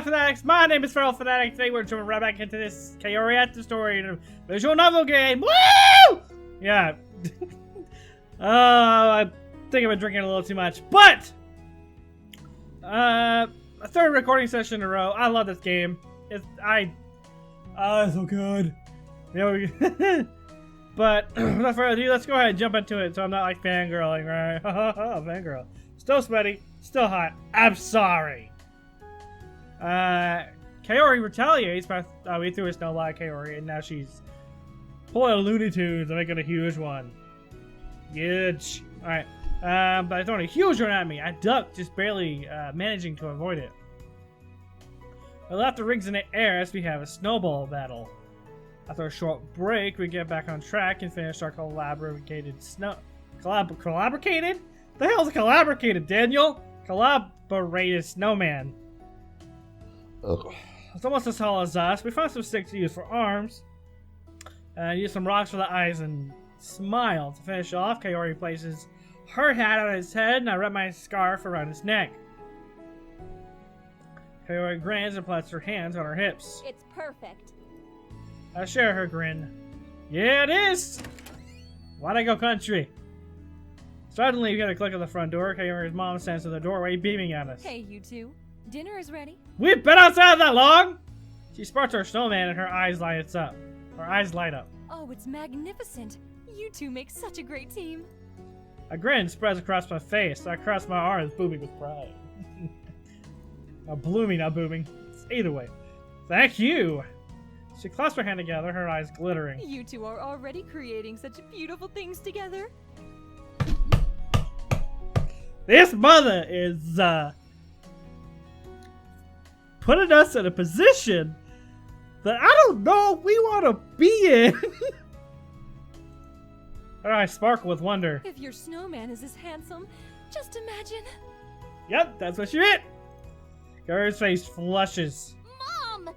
Hi Fanatics, my name is Feral Fanatic. Today we're jumping right back into this Kaori at the story in a visual novel game. Woo! Yeah. I think I've been drinking a little too much, but a third recording session in a row. I love this game. It's so good. Yeah, but without further ado, let's go ahead and jump into it so I'm not like fangirling, right? Fangirl. Still sweaty, still hot. I'm sorry. Kaori retaliates by we threw a snowball at Kaori, and now she's pulling a Looney Tunes and making a huge one. Huge. Alright. But I throwing a huge one at me. I ducked, just barely managing to avoid it. I left the rings in the air as we have a snowball battle. After a short break, we get back on track and finish our collaborated collaborated? The hell is collaborated, Daniel? Collaborated snowman. Ugh. It's almost as tall as us. We found some sticks to use for arms. Use some rocks for the eyes and smile. To finish off, Kaori places her hat on his head and I wrap my scarf around his neck. Kaori grins and plants her hands on her hips. It's perfect. I share her grin. Yeah, it is! Why'd I go country? Suddenly, we get a click at the front door. Kaori's mom stands in the doorway, beaming at us. Hey, you two. Dinner is ready. We've been outside that long! She spots our snowman and her eyes light up. Her eyes light up. Oh, it's magnificent. You two make such a great team. A grin spreads across my face. I cross my arms, booming with pride. Blooming, not booming. It's either way. Thank you! She clasps her hand together, her eyes glittering. You two are already creating such beautiful things together. This mother is, putting us in a position that I don't know we want to be in. Her eyes sparkle with wonder. If your snowman is as handsome, just imagine. Yep, that's what she meant. Kaori's face flushes. Mom!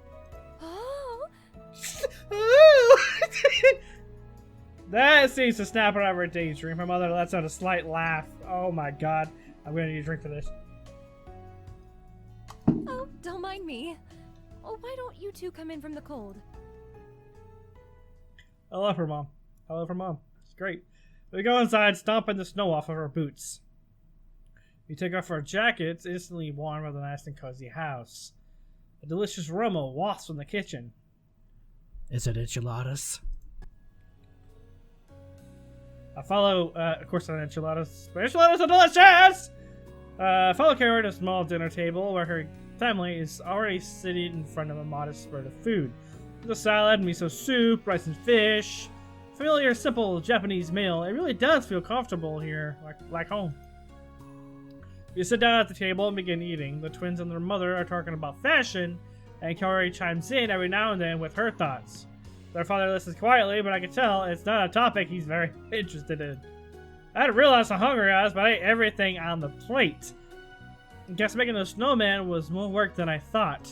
Oh! That seems to snap her out of her daydream. Her mother lets out a slight laugh. Oh my god. I'm gonna need a drink for this. Oh, don't mind me. Oh, why don't you two come in from the cold? I love her mom. I love her mom. It's great. We go inside, stomping the snow off of her boots. We take off our jackets, instantly warm by the nice and cozy house. A delicious aroma wafts from the kitchen. Is it enchiladas? I follow, of course, not enchiladas. But enchiladas are delicious! Follow Kaori to a small dinner table where her family is already sitting in front of a modest spread of food. There's a salad, miso soup, rice and fish. Familiar, simple Japanese meal. It really does feel comfortable here, like home. We sit down at the table and begin eating. The twins and their mother are talking about fashion, and Kaori chimes in every now and then with her thoughts. Their father listens quietly, but I can tell it's not a topic he's very interested in. I didn't realize how hungry I was, but I ate everything on the plate. I guess making a snowman was more work than I thought.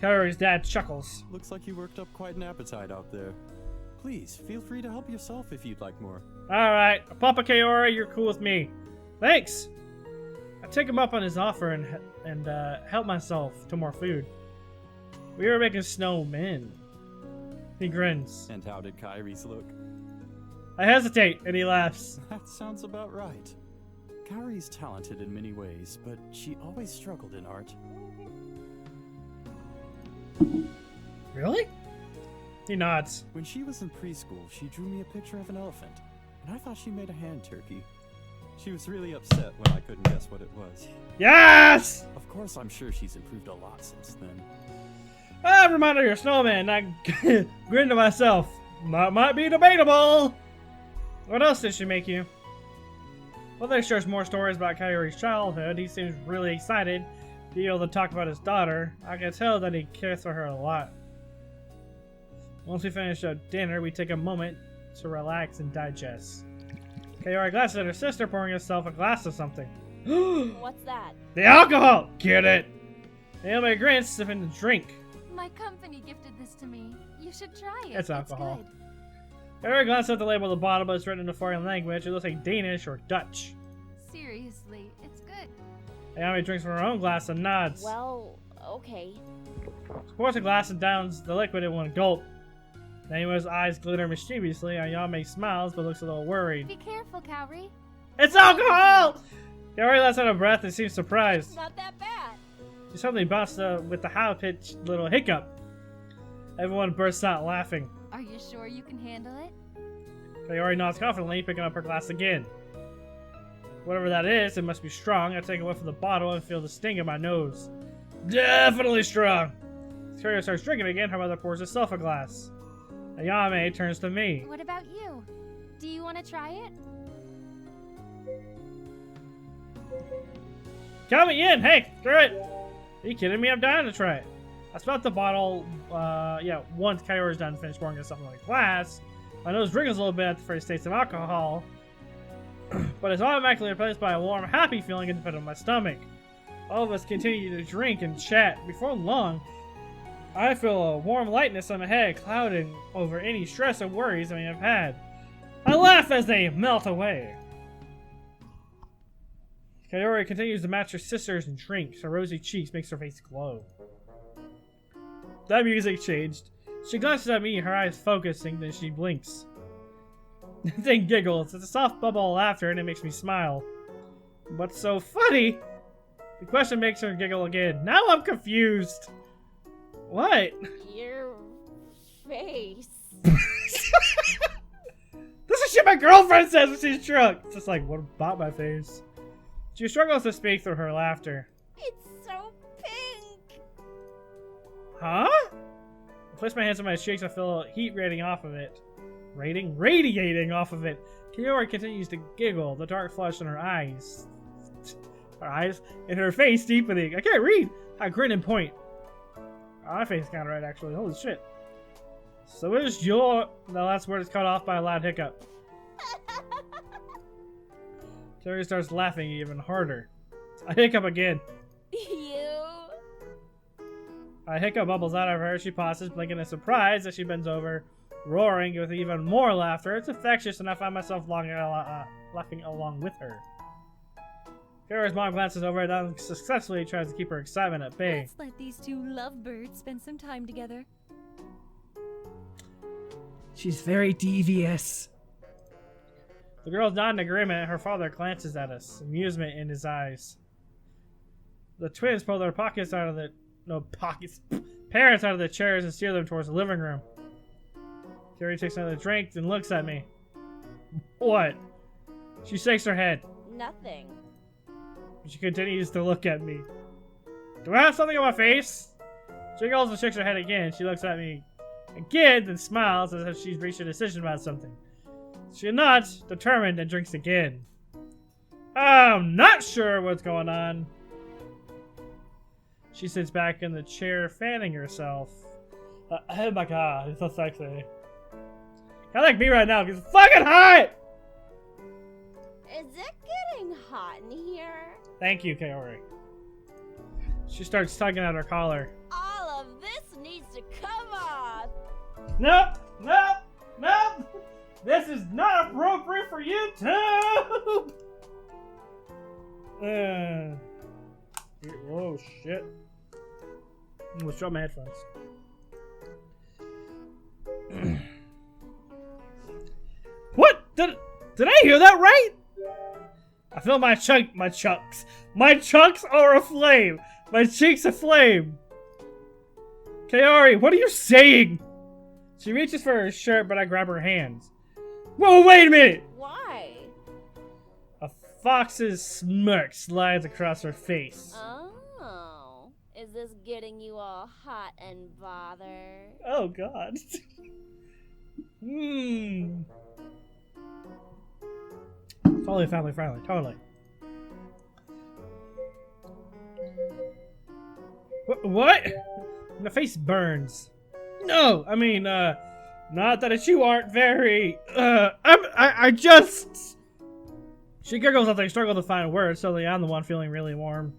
Kaori's dad chuckles. Looks like you worked up quite an appetite out there. Please, feel free to help yourself if you'd like more. Alright, Papa Kaori, you're cool with me. Thanks! I take him up on his offer and help myself to more food. We were making snowmen. He grins. And how did Kairi's look? I hesitate, and he laughs. That sounds about right. Kairi's talented in many ways, but she always struggled in art. Really? He nods. When she was in preschool, she drew me a picture of an elephant, and I thought she made a hand turkey. She was really upset when I couldn't guess what it was. Yes! Of course, I'm sure she's improved a lot since then. Never mind your snowman. I grin to myself. That might be debatable. What else did she make you? Well, there shares more stories about Kaori's childhood. He seems really excited to be able to talk about his daughter. I can tell that he cares for her a lot. Once we finish our dinner, we take a moment to relax and digest. Kaori glances at her sister, pouring herself a glass of something. What's that? The alcohol! Get it! Naomi grins, sipping the drink. My company gifted this to me. You should try it. It's alcohol. Good. Kaori glances at the label at the bottom, but it's written in a foreign language. It looks like Danish or Dutch. Seriously, it's good. Naomi drinks from her own glass and nods. Well, Okay. She pours a glass and downs the liquid in one gulp. Nanima's eyes glitter mischievously. Ayame smiles but looks a little worried. Be careful, Kaori. It's alcohol! Kaori lets out a breath and seems surprised. It's not that bad. She suddenly busts with the high-pitched little hiccup. Everyone bursts out laughing. Are you sure you can handle it? Kaori nods confidently, picking up her glass again. Whatever that is, it must be strong. I take a whiff of the bottle and feel the sting in my nose. Definitely strong! As Kaori starts drinking again, her mother pours herself a glass. Ayame turns to me. What about you? Do you want to try it? Count me in! Hey, screw it! Are you kidding me? I'm dying to try it. I smelled the bottle, once Kaori's done finished pouring stuff in my glass. My nose wriggles a little bit at the first taste of alcohol, but it's automatically replaced by a warm, happy feeling in the pit of my stomach. All of us continue to drink and chat. Before long, I feel a warm lightness on my head, clouding over any stress and worries I may have had. I laugh as they melt away. Kaori continues to match her sisters and drinks. Her rosy cheeks makes her face glow. That music changed. She glances at me, her eyes focusing, then she blinks. Then giggles. It's a soft bubble of laughter and it makes me smile. What's so funny? The question makes her giggle again. Now I'm confused. What? Your face. This is shit my girlfriend says when she's drunk. It's just like, what about my face? She struggles to speak through her laughter. It's so pink. Huh? I place my hands on my cheeks. I feel heat radiating off of it. Radiating off of it. Kaori continues to giggle, the dark flush in her eyes. And her face deepening. I can't read. I grin and point. Oh, my face is kind of red, actually. Holy shit. So is your... The last word is cut off by a loud hiccup. Kaori starts laughing even harder. I hiccup again. You. A hiccup bubbles out of her. She pauses, blinking in surprise as she bends over, roaring with even more laughter. It's infectious, and I find myself laughing along with her. Kaori's mom glances over and unsuccessfully tries to keep her excitement at bay. Let's let these two lovebirds spend some time together. She's very devious. The girls nod in agreement, and her father glances at us, amusement in his eyes. The twins pull their parents out of the chairs and steer them towards the living room. Kaori takes another drink and looks at me. What? She shakes her head. Nothing. She continues to look at me. Do I have something on my face? She goes and shakes her head again. She looks at me again, then smiles as if she's reached a decision about something. She nods, determined, and drinks again. I'm not sure what's going on. She sits back in the chair, fanning herself. Oh my god, it's so sexy. Kinda like me right now, because it's fucking hot! Is it getting hot in here? Thank you, Kaori. She starts tugging at her collar. All of this needs to come off. Nope! Nope! Nope! This is not appropriate for you too! Oh shit. Let's drop my headphones. What? Did I hear that right? I feel my chunks are aflame. My cheeks aflame. Kaori, what are you saying? She reaches for her shirt, but I grab her hands. Whoa, wait a minute! Why? A fox's smirk slides across her face. Oh. Is this getting you all hot and bothered? Oh god. Totally family friendly, totally. What? My face burns. No, I mean, not that you aren't very, I just... She giggles as I struggle to find words, suddenly I'm the one feeling really warm.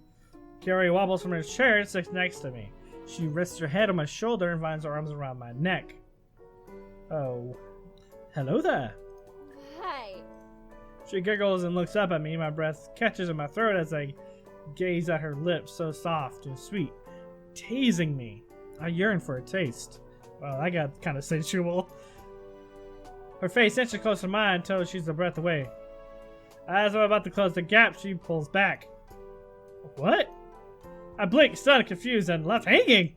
Kaori wobbles from her chair and sits next to me. She rests her head on my shoulder and finds her arms around my neck. Oh, hello there. Hi. She giggles and looks up at me. My breath catches in my throat as I gaze at her lips, so soft and sweet. tasing me. I yearn for a taste. Well, that got kind of sensual. Her face inches close to mine until she's a breath away. As I'm about to close the gap, she pulls back. What? I blink, stunned, confused, and left hanging.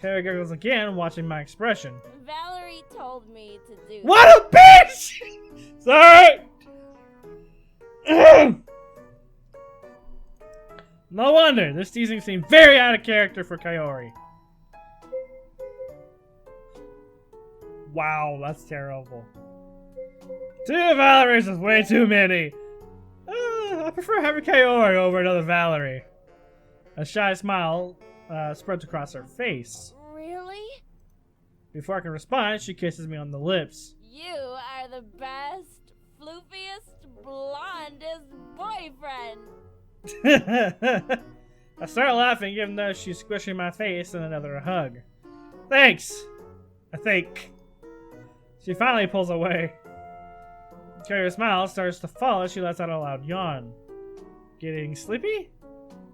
Kaori giggles again, watching my expression. Valerie told me to do What a bitch! Sorry! No wonder, this teasing seemed very out of character for Kaori. Wow, that's terrible. 2 Valeries is way too many. I prefer having Kaori over another Valerie. A shy smile spreads across her face. Really? Before I can respond, she kisses me on the lips. You are the best, floofiest, blondest boyfriend. I start laughing even though she's squishing my face and another hug. Thanks! I think. She finally pulls away. Kaori's smile starts to fall as she lets out a loud yawn. Getting sleepy?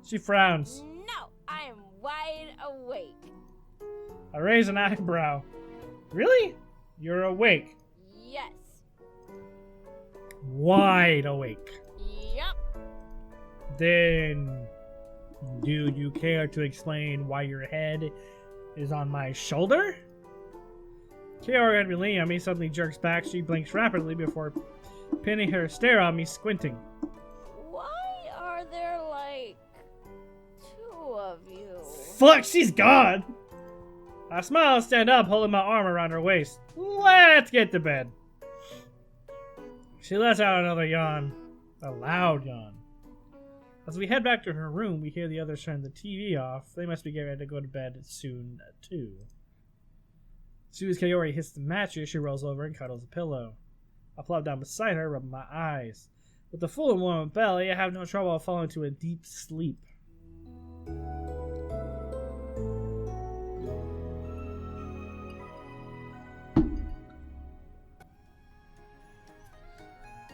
She frowns. No, I am wide awake. I raise an eyebrow. Really? You're awake? Yes. Wide awake. Yup. Then, do you care to explain why your head is on my shoulder? Kaori had been leaning on me, suddenly jerks back. She blinks rapidly before pinning her stare on me, squinting. Why are there like 2 of you? Fuck, she's gone! I smile and stand up, holding my arm around her waist. Let's get to bed. She lets out another yawn. A loud yawn. As we head back to her room, we hear the others turn the TV off. They must be getting ready to go to bed soon, too. As soon as Kaori hits the mattress, she rolls over and cuddles a pillow. I plop down beside her, rubbing my eyes. With a full and warm belly, I have no trouble falling into a deep sleep.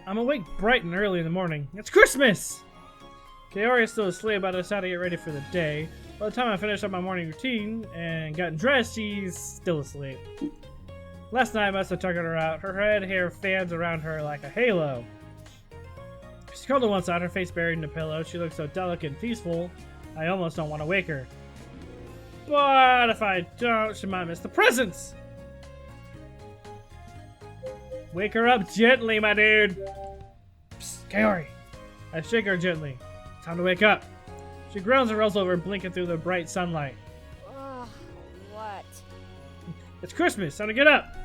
I'm awake bright and early in the morning. It's Christmas! Kaori is still asleep, but I decided to get ready for the day. By the time I finished up my morning routine and gotten dressed, she's still asleep. Last night I must have tucked her out. Her red hair fans around her like a halo. She's curled on one side, her face buried in the pillow. She looks so delicate and peaceful, I almost don't want to wake her. But if I don't, she might miss the presents! Wake her up gently, my dude! Psst, Kaori! I shake her gently. Time to wake up. She groans and rolls over, blinking through the bright sunlight. Ugh, what? It's Christmas, time to get up!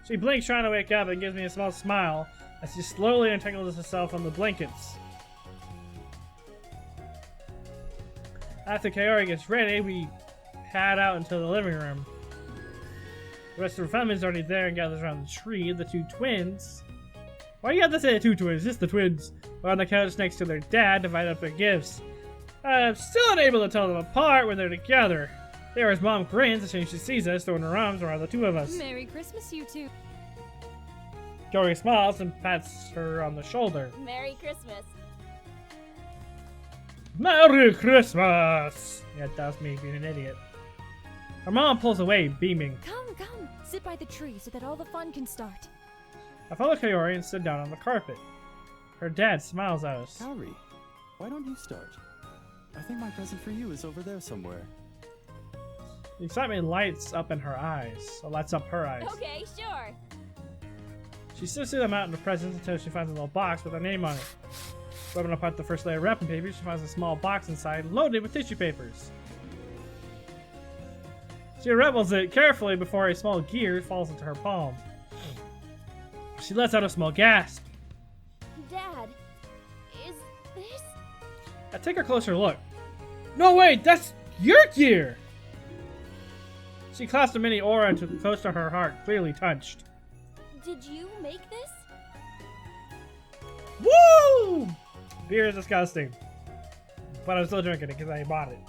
She blinks trying to wake up and gives me a small smile as she slowly untangles herself from the blankets. After Kaori gets ready, we head out into the living room. The rest of her family's already there and gathers around the tree. The 2 twins. Why do you have to say the 2 twins? Just the twins. Are on the couch next to their dad, divide up their gifts. I'm still unable to tell them apart when they're together. There as Mom grins as soon as she sees us, throwing her arms around the 2 of us. Merry Christmas, you two. Kaori smiles and pats her on the shoulder. Merry Christmas. Merry Christmas! Yeah, that's me being an idiot. Her mom pulls away, beaming. Come, come. Sit by the tree so that all the fun can start. I follow Kaori and sit down on the carpet. Her dad smiles at us. Kaori, why don't you start? I think my present for you is over there somewhere. The excitement lights up in her eyes. Or lights up her eyes. Okay, sure. She sifts through the mountain of presents until she finds a little box with her name on it. Rubbing apart the first layer of wrapping paper, she finds a small box inside, loaded with tissue papers. She unravels it carefully before a small gear falls into her palm. She lets out a small gasp. Dad, is this? I take a closer look. No, wait, that's your gear! She clasps a mini aura close to her heart, clearly touched. Did you make this? Woo! Beer is disgusting. But I'm still drinking it because I bought it.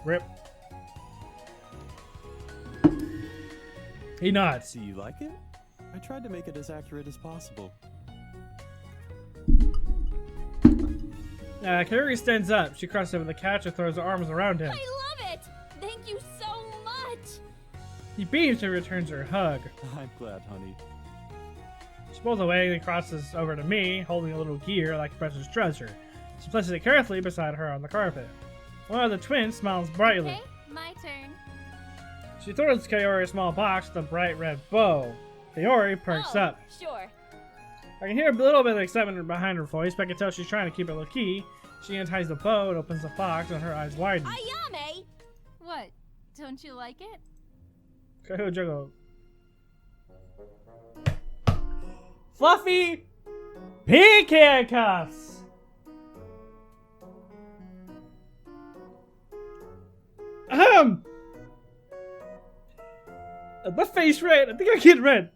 Rip. He nods. Do you like it? I tried to make it as accurate as possible. Kaori stands up. She crosses over the couch and throws her arms around him. I love it! Thank He beams and returns her hug. I'm glad, honey. She pulls away and crosses over to me, holding a little gear like precious treasure. She places it carefully beside her on the carpet. One of the twins smiles brightly. Okay, my turn. She throws Kaori a small box with a bright red bow. Kaori perks up. Sure. I can hear a little bit of excitement behind her voice, but I can tell she's trying to keep it low key. She unties the bow and opens the box, and her eyes widen. Ayame! What? Don't you like it? Kahojogo. Fluffy pink handcuffs! My face red. I think I get red.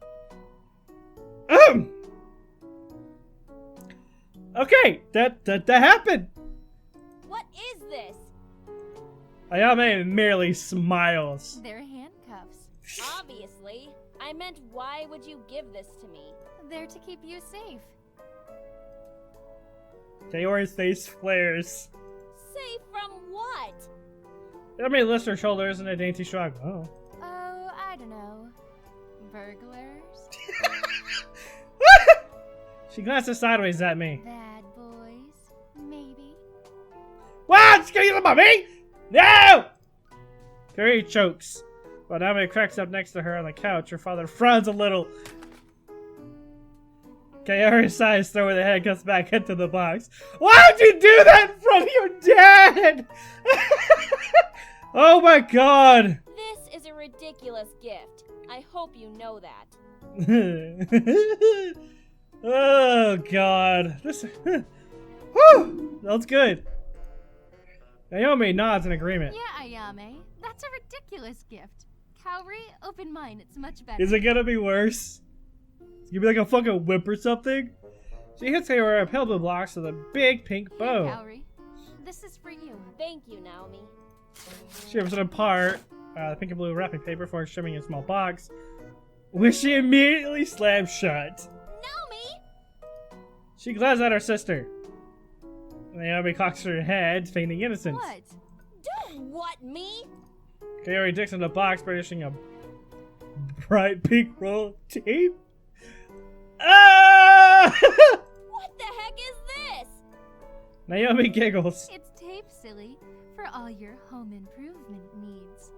Okay, that happened. What is this? Ayame merely smiles. They're handcuffs. Obviously. I meant, why would you give this to me? They're to keep you safe. Kaori's face flares. Safe from what? Ayame lifts her shoulders in a dainty shrug. Oh. Oh, I don't know. Burglars? She glances sideways at me. Bad boys? Maybe. What? Can you look at me? No! Kaori chokes. While Ayame cracks up next to her on the couch, her father frowns a little. Kaori sighs, throwing the handcuffs back into the box. Why would you do that in front of your dad? Oh my god! This is a ridiculous gift. I hope you know that. Oh god. This whew, that's good. Naomi nods in agreement. Yeah, Ayame. That's a ridiculous gift. Kaori, open mine. It's much better. Is it gonna be worse? It's gonna be like a fucking whip or something? She hits Kaori a pale blue blocks with a big pink bow. Here, Kaori. This is for you. Thank you, Naomi. She rips it apart, the pink and blue wrapping paper before shimming a small box, which she immediately slams shut. Naomi! She glares at her sister. Naomi cocks her head, feigning innocence. What? Do what, me? Kaori digs in the box, brandishing a bright pink roll of tape. Ah! What the heck is this? Naomi giggles. It's tape, silly, for all your home improvement needs.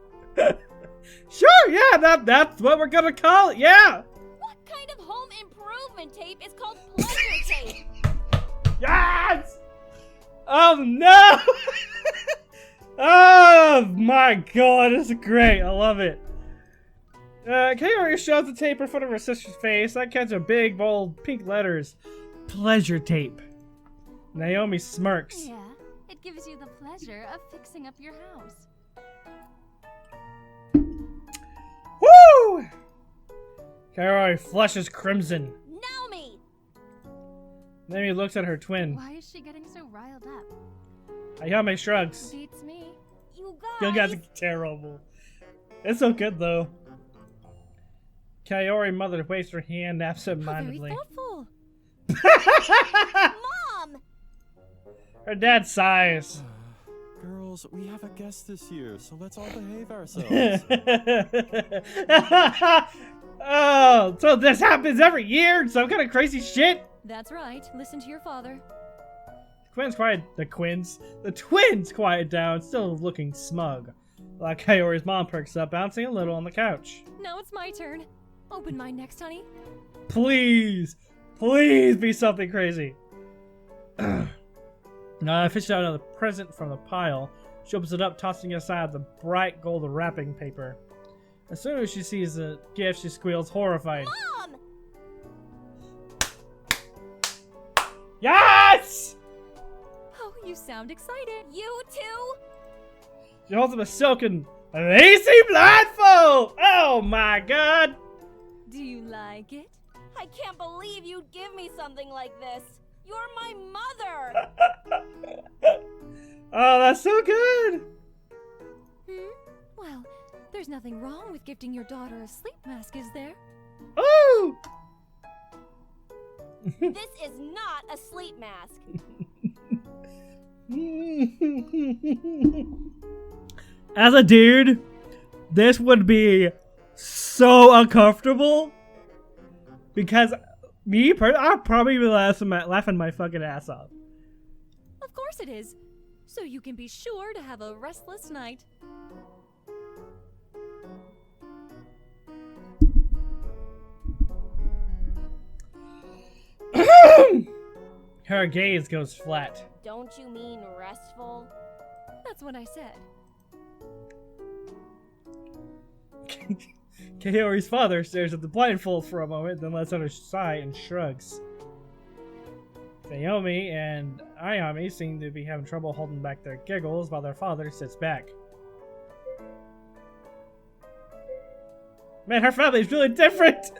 Sure, yeah, that's what we're gonna call it, yeah! What kind of home improvement tape is called pleasure tape? Yes! Oh no! Oh my god, this is great. I love it. Kaori shoves the tape in front of her sister's face. I catch a big, bold, pink letters. Pleasure tape. Naomi smirks. Yeah, it gives you the pleasure of fixing up your house. Woo! Kaori flushes crimson. Naomi! Naomi looks at her twin. Why is she getting so riled up? Ayame shrugs. Beats me. You guys are terrible. It's so good though. Kaori mother waves her hand absent-mindedly. How very thoughtful. Mom! Her dad sighs. Girls, we have a guest this year, so let's all behave ourselves. Oh, so this happens every year? Some kind of crazy shit? That's right. Listen to your father. The twins quiet down, still looking smug. Like Kaori's mom perks up, bouncing a little on the couch. Now it's my turn. Open mine next, honey. Please, please be something crazy. I fished out another present from the pile. She opens it up, tossing aside the bright gold wrapping paper. As soon as she sees the gift, she squeals, horrified. Mom! Yes! Oh, you sound excited. You too? She holds up a silken, lacy blindfold! Oh my god! Do you like it? I can't believe you'd give me something like this. You're my mother! Oh, that's so good! Well, there's nothing wrong with gifting your daughter a sleep mask, is there? Ooh! This is not a sleep mask. As a dude, this would be so uncomfortable because I'll probably be laughing my fucking ass off. Of course it is. So you can be sure to have a restless night. Her gaze goes flat. Don't you mean restful? That's what I said. Kaori's father stares at the blindfold for a moment, then lets out a sigh and shrugs. Naomi and Ayami seem to be having trouble holding back their giggles while their father sits back. Man, her family's really different!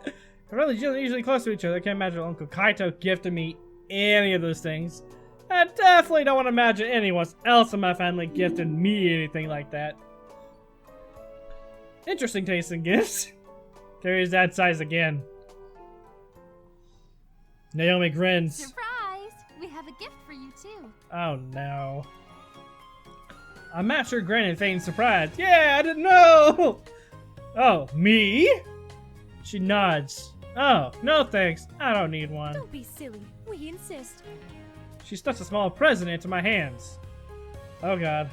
Her family's usually close to each other. I can't imagine Uncle Kaito gifted me any of those things. I definitely don't want to imagine anyone else in my family gifted me anything like that. Interesting taste in gifts. Carries that size again. Naomi grins. Surprise! We have a gift for you too. Oh no. I matched her grin and feigned surprise. Yeah, I didn't know! Oh, me? She nods. Oh, no thanks. I don't need one. Don't be silly. We insist. She stuffs a small present into my hands. Oh god.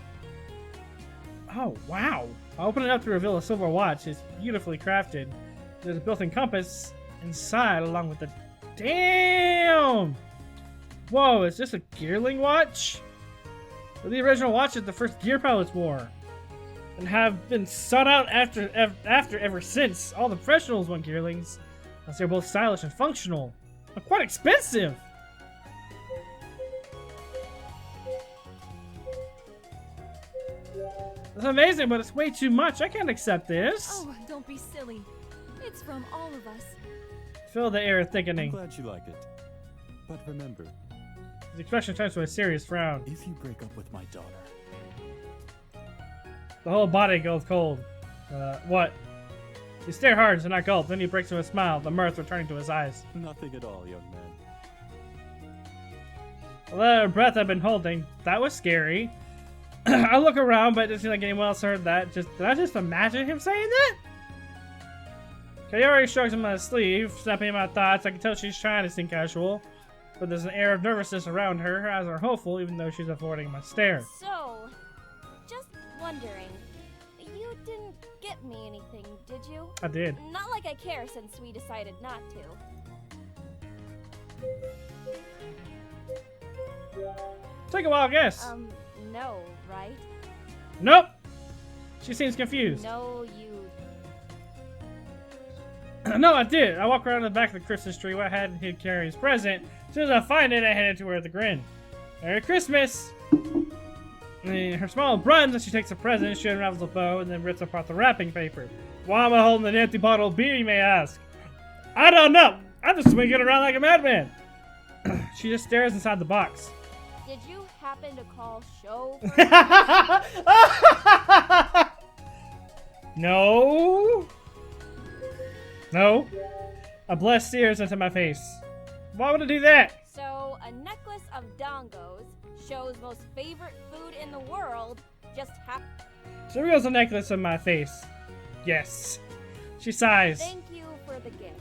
Oh, wow. I open it up to reveal a silver watch. It's beautifully crafted. There's a built-in compass inside along with the... Damn! Whoa, is this a gearling watch? Well, the original watch is the first gear pilots wore. And have been sought out after ever since. All the professionals want gearlings. As they're both stylish and functional. But quite expensive! That's amazing, but it's way too much. I can't accept this. Oh, don't be silly. It's from all of us. Feel the air I'm thickening. glad you like it. But remember, His expression turns to a serious frown. if you break up with my daughter, The whole body goes cold. What? You stare hard to not gulp, then he breaks into a smile, the mirth returning to his eyes. nothing at all, young man. The little breath I've been holding. That was scary. I look around, but it doesn't seem like anyone else heard that. Did I just imagine him saying that? Kaori shrugs my sleeve, snapping my thoughts. I can tell she's trying to seem casual, but there's an air of nervousness around her. Her eyes are hopeful, even though she's avoiding my stare. So, just wondering, you didn't get me anything, did you? I did. Not like I care since we decided not to. Take a wild guess. No, right? Nope. She seems confused. No, you... No, I did. I walk around to the back of the Christmas tree where I had hid Carrie's present. As soon as I find it, I headed to her with a grin. Merry Christmas! And her smile runs as she takes the present, she unravels the bow, and then rips apart the wrapping paper. Why am I holding an empty bottle of beer, you may ask? I don't know! I'm just swinging it around like a madman! She just stares inside the box. Did you happen to call show? No. No. A blessed stares into my face. Why would I do that? So, a necklace of dongos, show's most favorite food in the world, just happened. She reveals a necklace in my face. Yes. She sighs. Thank you for the gift.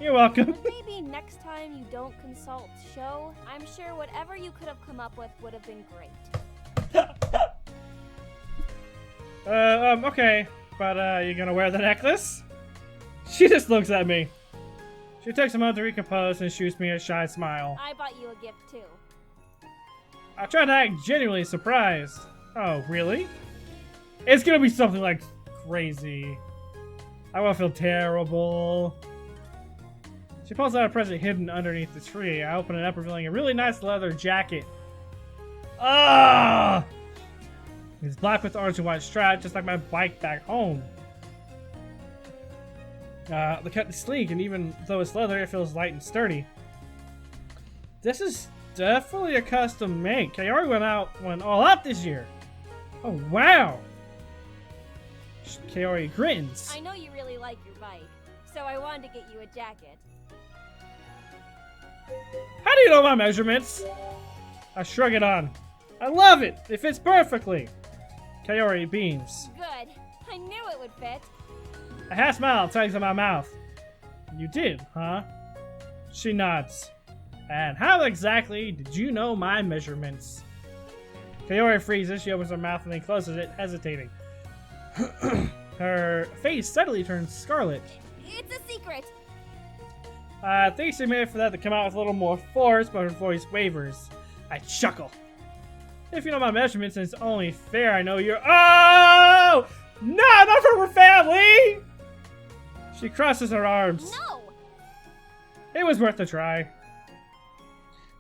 You're welcome. But maybe next time you don't consult show, I'm sure whatever you could have come up with would have been great. Okay. But, you gonna wear the necklace? She just looks at me. She takes a moment to recompose and shoots me a shy smile. I bought you a gift too. I try to act genuinely surprised. Oh, really? It's gonna be something like crazy. I will feel terrible. She pulls out a present hidden underneath the tree. I open it up, revealing a really nice leather jacket. Ah! It's black with orange and white stripes, just like my bike back home. The cut is sleek, and even though it's leather, it feels light and sturdy. This is definitely a custom make. Kaori went all out this year. Oh wow! Kaori grins. I know you really like your bike, so I wanted to get you a jacket. How do you know my measurements? I shrug it on. I love it! It fits perfectly! Kaori beams. Good. I knew it would fit. A half smile tugs at my mouth. You did, huh? She nods. And how exactly did you know my measurements? Kaori freezes. She opens her mouth and then closes it, hesitating. Her face suddenly turns scarlet. It's a secret. I think she made for that to come out with a little more force, but her voice wavers. I chuckle. If you know my measurements, it's only fair I know you're— Oh! No, not from her family! She crosses her arms. No! It was worth a try.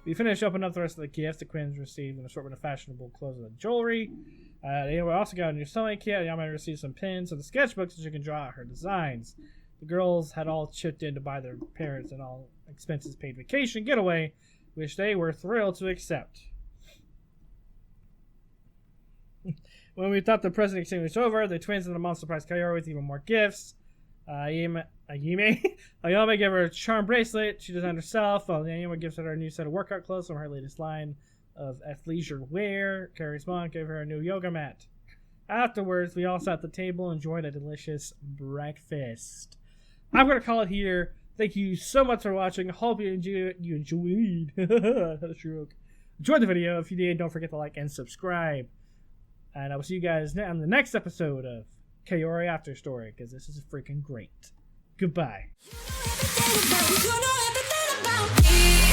We finish opening up the rest of the gifts the Quins received an assortment of fashionable clothes and jewelry. They also got a new sewing kit. Yama received some pins and the sketchbooks so she can draw out her designs. The girls had all chipped in to buy their parents an all expenses paid vacation getaway, which they were thrilled to accept. When we thought the present exchange was over, the twins and the mom surprised Kaori with even more gifts. Ayame gave her a charm bracelet she designed herself, while Ayame gives her a new set of workout clothes from her latest line of athleisure wear. Kaori's mom gave her a new yoga mat. Afterwards, we all sat at the table and enjoyed a delicious breakfast. I'm going to call it here. Thank you so much for watching. I hope you enjoyed. I had a stroke. Enjoyed the video. If you did, don't forget to like and subscribe. And I will see you guys on the next episode of Kaori After Story, because this is freaking great. Goodbye. You know everything about me.